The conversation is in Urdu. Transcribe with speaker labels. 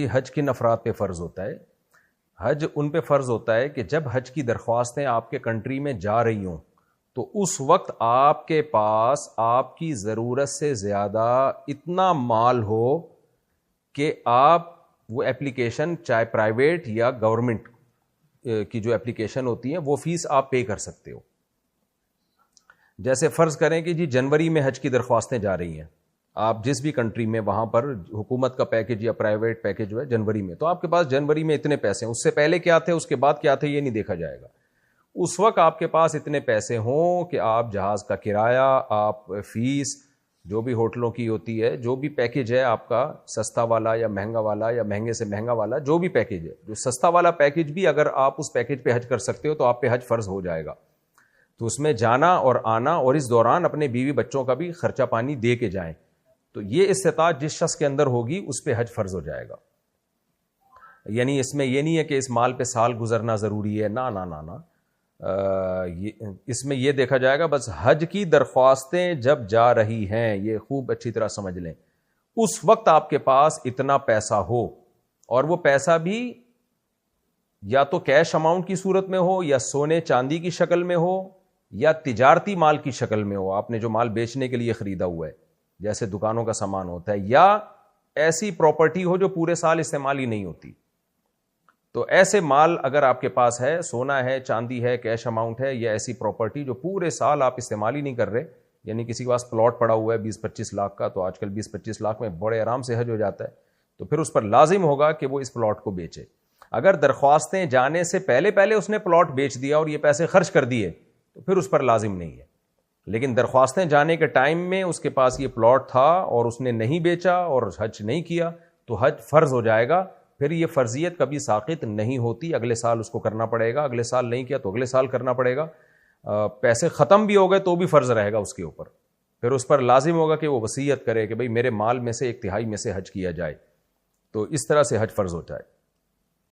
Speaker 1: حج کن افراد پہ فرض ہوتا ہے؟ حج ان پہ فرض ہوتا ہے کہ جب حج کی درخواستیں آپ کے کنٹری میں جا رہی ہوں تو اس وقت آپ کے پاس آپ کی ضرورت سے زیادہ اتنا مال ہو کہ آپ وہ اپلیکیشن چاہے پرائیویٹ یا گورنمنٹ کی جو اپلیکیشن ہوتی ہیں وہ فیس آپ پے کر سکتے ہو. جیسے فرض کریں کہ جی جنوری میں حج کی درخواستیں جا رہی ہیں, آپ جس بھی کنٹری میں وہاں پر حکومت کا پیکج یا پرائیویٹ پیکج جو ہے جنوری میں, تو آپ کے پاس جنوری میں اتنے پیسے ہیں, اس سے پہلے کیا تھے اس کے بعد کیا تھے یہ نہیں دیکھا جائے گا. اس وقت آپ کے پاس اتنے پیسے ہوں کہ آپ جہاز کا کرایہ, آپ فیس جو بھی ہوٹلوں کی ہوتی ہے, جو بھی پیکج ہے آپ کا سستا والا یا مہنگا والا یا مہنگے سے مہنگا والا جو بھی پیکج ہے, جو سستا والا پیکج بھی اگر آپ اس پیکج پہ حج کر سکتے ہو تو آپ پہ حج فرض ہو جائے گا. تو اس میں جانا اور آنا اور اس دوران اپنے بیوی بچوں کا بھی خرچہ پانی دے کے جائیں, تو یہ استطاعت جس شخص کے اندر ہوگی اس پہ حج فرض ہو جائے گا. یعنی اس میں یہ نہیں ہے کہ اس مال پہ سال گزرنا ضروری ہے, نا نا نا نا, اس میں یہ دیکھا جائے گا بس حج کی درخواستیں جب جا رہی ہیں, یہ خوب اچھی طرح سمجھ لیں, اس وقت آپ کے پاس اتنا پیسہ ہو, اور وہ پیسہ بھی یا تو کیش اماؤنٹ کی صورت میں ہو یا سونے چاندی کی شکل میں ہو یا تجارتی مال کی شکل میں ہو, آپ نے جو مال بیچنے کے لیے خریدا ہوا ہے جیسے دکانوں کا سامان ہوتا ہے, یا ایسی پراپرٹی ہو جو پورے سال استعمال ہی نہیں ہوتی. تو ایسے مال اگر آپ کے پاس ہے, سونا ہے, چاندی ہے, کیش اماؤنٹ ہے, یا ایسی پراپرٹی جو پورے سال آپ استعمال ہی نہیں کر رہے, یعنی کسی کے پاس پلاٹ پڑا ہوا ہے 20-25 لاکھ کا, تو آج کل 20-25 لاکھ میں بڑے آرام سے حج ہو جاتا ہے, تو پھر اس پر لازم ہوگا کہ وہ اس پلاٹ کو بیچے. اگر درخواستیں جانے سے پہلے اس نے پلاٹ بیچ دیا اور یہ پیسے خرچ کر دیے تو پھر اس پر لازم نہیں ہے. لیکن درخواستیں جانے کے ٹائم میں اس کے پاس یہ پلاٹ تھا اور اس نے نہیں بیچا اور حج نہیں کیا تو حج فرض ہو جائے گا. پھر یہ فرضیت کبھی ساقط نہیں ہوتی, اگلے سال اس کو کرنا پڑے گا, اگلے سال نہیں کیا تو اگلے سال کرنا پڑے گا. پیسے ختم بھی ہو گئے تو بھی فرض رہے گا اس کے اوپر, پھر اس پر لازم ہوگا کہ وہ وصیت کرے کہ بھئی میرے مال میں سے 1/3 میں سے حج کیا جائے, تو اس طرح سے حج فرض ہو جائے.